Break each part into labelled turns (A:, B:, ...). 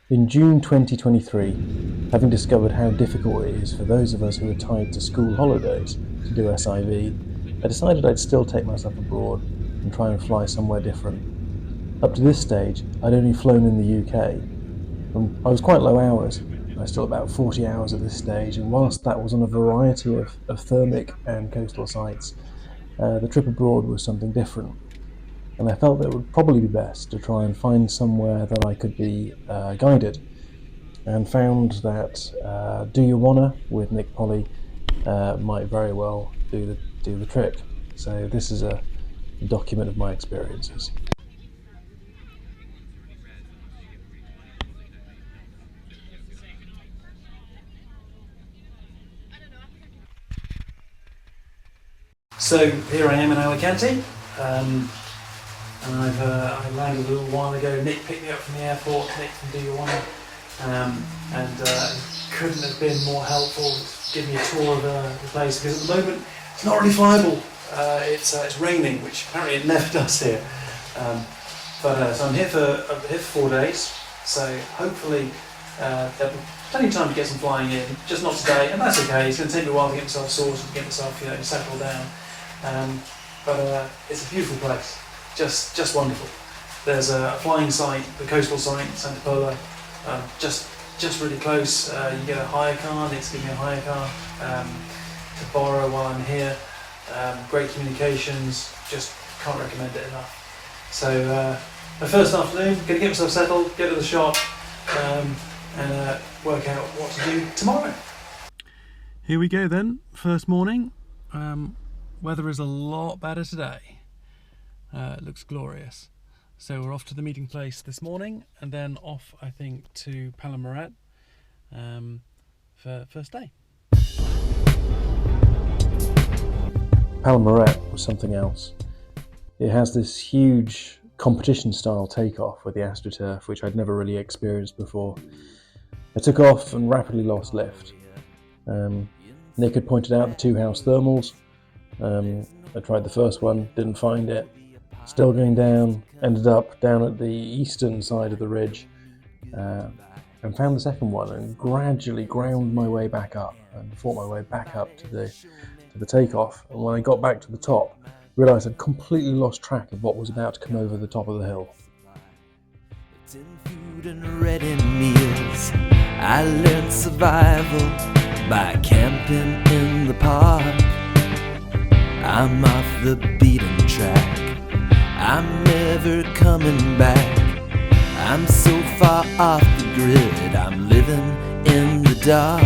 A: In June 2023, having discovered how difficult it is for those of us who are tied to school holidays to do SIV, I decided I'd still take myself abroad and try and fly somewhere different. Up to this stage, I'd only flown in the UK, and I was quite low hours. I was still about 40 hours at this stage, and whilst that was on a variety of thermic and coastal sites, the trip abroad was something different. And I felt that it would probably be best to try and find somewhere that I could be guided, and found that Do You Wanna with Nick Polly might very well do the trick. So this is a document of my experiences.
B: So here I am in Alicante. And I landed a little while ago. Nick picked me up from the airport, Nick from Do You Wanna, and couldn't have been more helpful to give me a tour of the place, because at the moment it's not really flyable. It's raining, which apparently it never does here. So I'm here for 4 days, so hopefully there'll be plenty of time to get some flying in, just not today, and that's okay. It's going to take me a while to get myself sorted, to get myself settled down. But it's a beautiful place. Just wonderful. There's a flying site, the coastal site, Santa Pola, just really close. You get a hire car, Nick's giving me a hire car to borrow while I'm here. Great communications, just can't recommend it enough. So the first afternoon, going to get myself settled, get to the shop, and work out what to do tomorrow. Here we go then, first morning. Weather is a lot better today. It looks glorious. So we're off to the meeting place this morning, and then off, I think, to Paragliding for first day.
A: Paragliding was something else. It has this huge competition-style takeoff with the AstroTurf, which I'd never really experienced before. I took off and rapidly lost lift. Nick had pointed out the two house thermals. I tried the first one, didn't find it. Still going down, ended up down at the eastern side of the ridge, and found the second one, and gradually ground my way back up and fought my way back up to the takeoff. And when I got back to the top, realised I'd completely lost track of what was about to come over the top of the hill.
C: It's in food and ready meals. I learned survival by camping in the park. I'm off the beaten track. I'm never coming back. I'm so far off the grid, I'm living in the dark.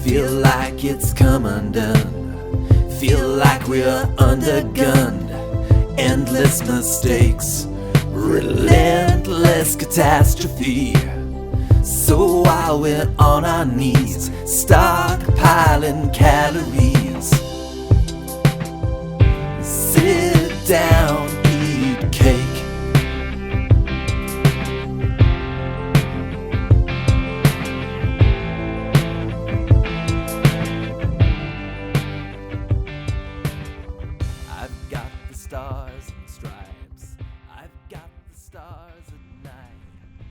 C: Feel like it's come undone. Feel like we're undergunned. Endless mistakes, relentless catastrophe. So while we're on our knees, stockpiling calories, sit down, eat cake. I've got the stars and stripes. I've got the stars at night.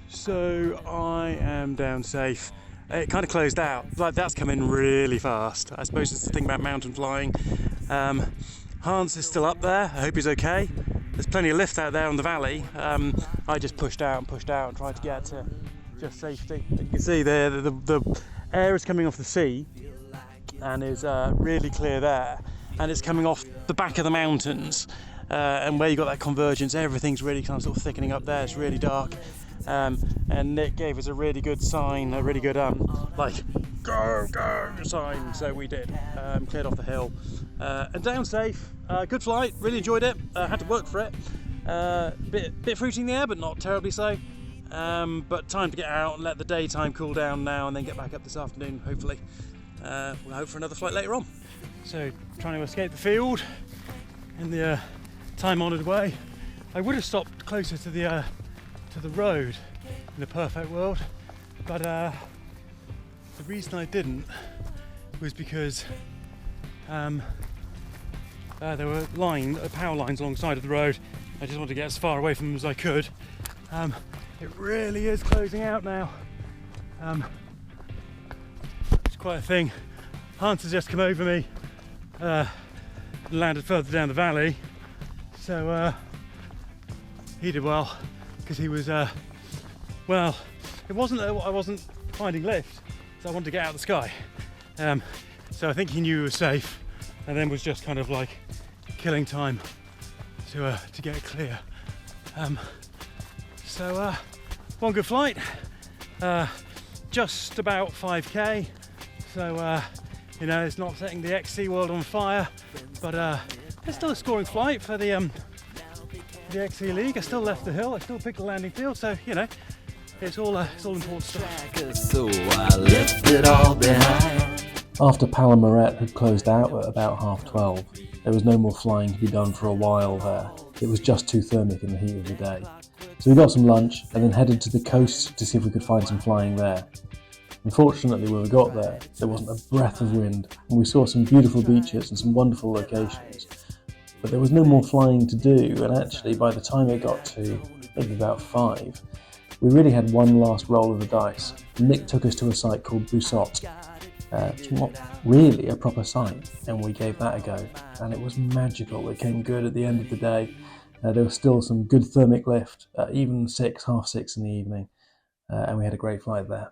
B: So I am down safe. It kind of closed out. Like, that's coming really fast. I suppose it's the thing about mountain flying. Hans is still up there. I hope he's okay. There's plenty of lift out there on the valley. I just pushed out and tried to get to just safety. You can see there the air is coming off the sea and is really clear there, and it's coming off the back of the mountains, and where you got that convergence, everything's really kind of sort of thickening up there. It's really dark. And Nick gave us a really good sign, a really good like go sign, so we did. Cleared off the hill and down safe. Good flight, really enjoyed it. Had to work for it. Bit fruity in the air, but not terribly so. But time to get out and let the daytime cool down now, and then get back up this afternoon. Hopefully, we'll hope for another flight later on. So trying to escape the field in the time-honoured way. I would have stopped closer to the road in a perfect world, but the reason I didn't was because there were power lines alongside of the road. I just wanted to get as far away from them as I could,
D: It really is closing out now. It's quite a thing. Hans has just come over me, landed further down the valley, so he did well, because he was, well, it wasn't that I wasn't finding lift, so I wanted to get out of the sky. So I think he knew he was safe, and then was just kind of like killing time to get clear. So one good flight, just about 5k, so you know, it's not setting the XC world on fire, but it's still a scoring flight for the XC League. I still left the hill, I still picked the landing field, so you know, it's all important stuff.
C: So I left it all behind.
A: After Palamoret had closed out at about 12:30, there was no more flying to be done for a while there. It was just too thermic in the heat of the day. So we got some lunch and then headed to the coast to see if we could find some flying there. Unfortunately, when we got there wasn't a breath of wind, and we saw some beautiful beaches and some wonderful locations. But there was no more flying to do, and actually by the time it got to maybe about 5, we really had one last roll of the dice. Nick took us to a site called Busot. It's not really a proper site, and we gave that a go, and it was magical. It came good at the end of the day. There was still some good thermic lift, even half 6 in the evening, and we had a great flight there.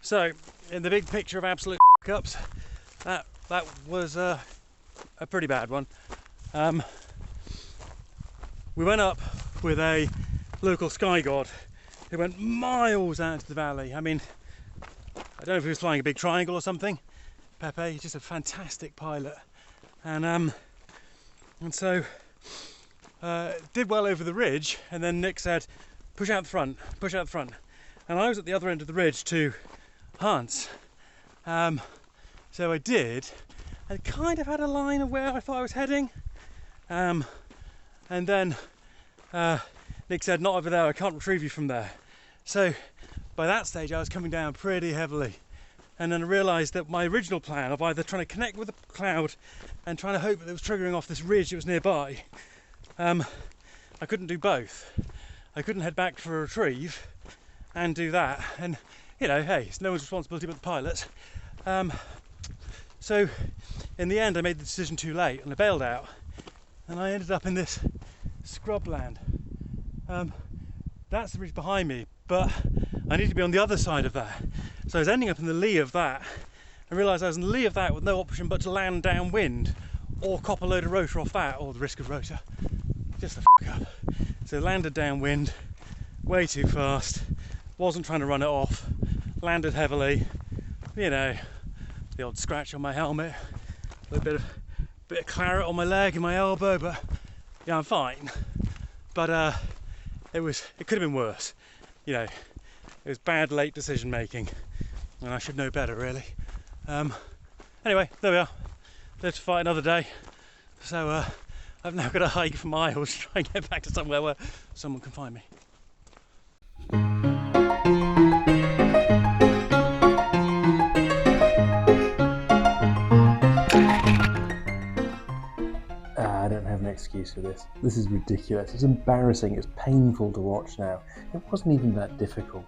D: So, in the big picture of absolute ups, that was a pretty bad one. We went up with a local sky god who went miles out into the valley. I mean, I don't know if he was flying a big triangle or something. Pepe, he's just a fantastic pilot, and so did well over the ridge. And then Nick said, "Push out the front, push out the front." And I was at the other end of the ridge to Hans. So I did. I kind of had a line of where I thought I was heading. And then Nick said, "Not over there, I can't retrieve you from there." So by that stage I was coming down pretty heavily. And then I realised that my original plan of either trying to connect with the cloud and trying to hope that it was triggering off this ridge that was nearby, I couldn't do both. I couldn't head back for a retrieve and do that. And, you know, hey, it's no one's responsibility but the pilot's. So in the end I made the decision too late and I bailed out. And I ended up in this scrubland. That's the ridge behind me, but I need to be on the other side of that. So I was ending up in the lee of that. I realised I was in the lee of that with no option but to land downwind or cop a load of rotor off that, or the risk of rotor. Just the f*** up. So landed downwind, way too fast, wasn't trying to run it off, landed heavily, you know, the odd scratch on my helmet, a little bit of claret on my leg and my elbow, but yeah, I'm fine. But it could have been worse, you know. It was bad late decision making, and I should know better, really. Anyway, there we are. Live to fight another day. So I've now got to hike for miles to try and get back to somewhere where someone can find me.
A: I don't have an excuse for this. This is ridiculous. It's embarrassing. It's painful to watch now. It wasn't even that difficult.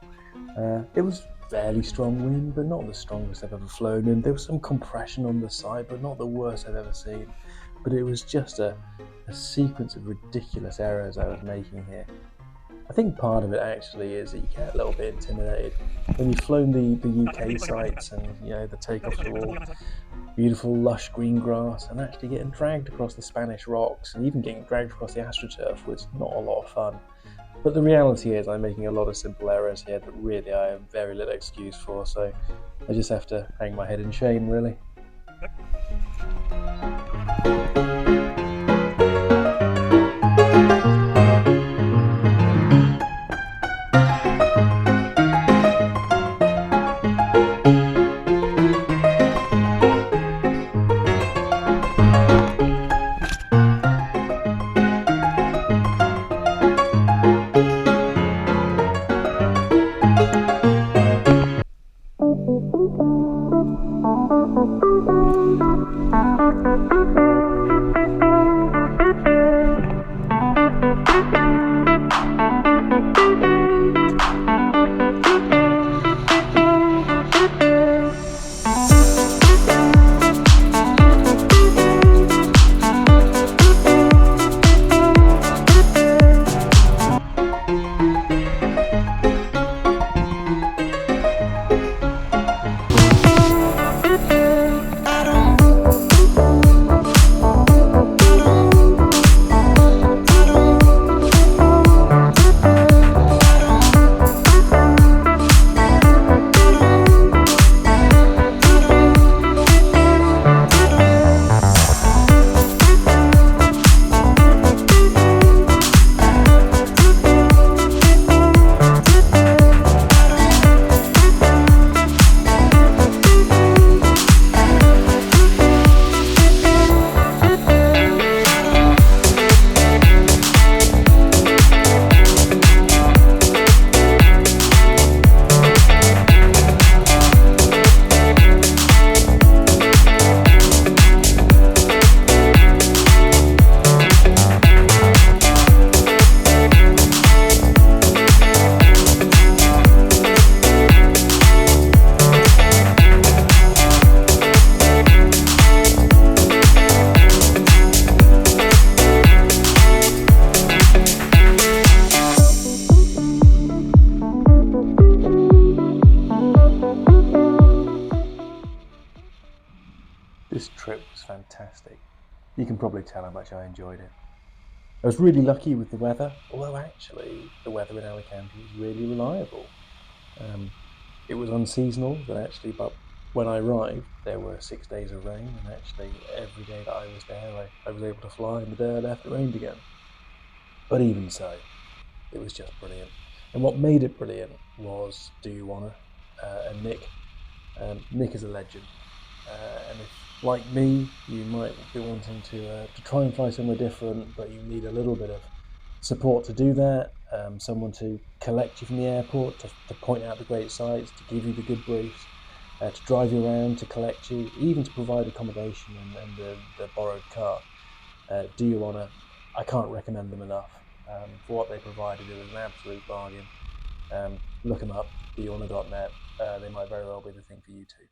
A: It was fairly strong wind, but not the strongest I've ever flown in. There was some compression on the side, but not the worst I've ever seen. But it was just a sequence of ridiculous errors I was making here. I think part of it actually is that you get a little bit intimidated. When you've flown the UK sites and, you know, the takeoffs are all beautiful lush green grass, and actually getting dragged across the Spanish rocks and even getting dragged across the AstroTurf was not a lot of fun. But the reality is I'm making a lot of simple errors here that really I have very little excuse for, so I just have to hang my head in shame, really. This trip was fantastic. You can probably tell how much I enjoyed it. I was really lucky with the weather, although actually the weather in Alicante was really reliable. It was unseasonal, but when I arrived, there were 6 days of rain, and actually every day that I was there, I was able to fly, and the day I left, it rained again. But even so, it was just brilliant. And what made it brilliant was Do You Wanna? And Nick. Nick is a legend. And if, like me, you might be wanting to try and fly somewhere different, but you need a little bit of support to do that, someone to collect you from the airport, to point out the great sights, to give you the good briefs, to drive you around, to collect you, even to provide accommodation and the borrowed car. Do You Wanna? I can't recommend them enough. For what they provided, it was an absolute bargain. Look them up, doyouwanna.net. They might very well be the thing for you too.